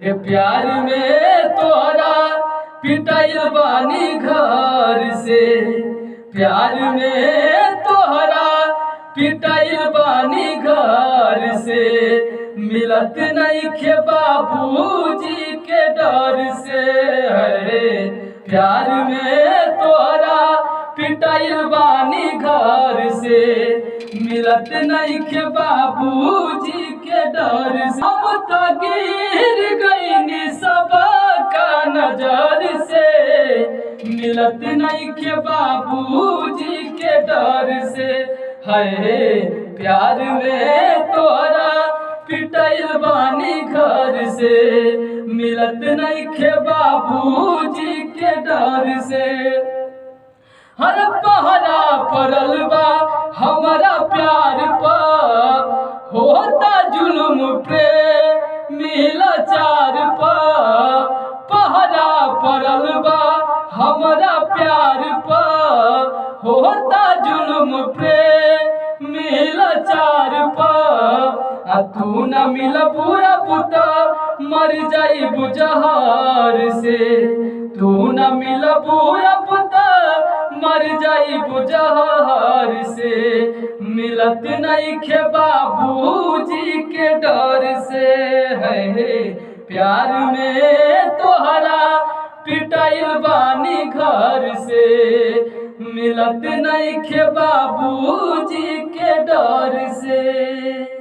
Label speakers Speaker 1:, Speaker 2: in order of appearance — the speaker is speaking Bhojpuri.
Speaker 1: रे प्यार में तोहरा पिटाइल बानी घर से, प्यार में तोहरा पिटाइल बानी घर से, मिलत नहीं खे बाबूजी के डर से। है प्यार में तोहरा पिटाइल बानी घर से, मिलत नहीं खे बाबूजी के डर से। हम तो गिर गईनी सबका नजर से, मिलत नहीं के बाबूजी के डर से। है प्यार में तोहरा पिटाइल बानी घर से, मिलत नहीं के बाबूजी के डर से। हर पहरा पड़ल बा हमारा प्यार पर, होता जुल्म पे मिलाचार पर। पहरा पड़ल बा हमारा प्यार पर, होता जुल्म पे मिलाचार पर। आ तू न मिलबू पुता मर जाइबू जहार से, तू न मिलबू पुता मर जाइबू जहार से, मिलत नहीं खे बाबूजी के डर से। है प्यार में तोहरा पिटाइल बानी घर से, मिलत नहीं खे बाबूजी के डर से।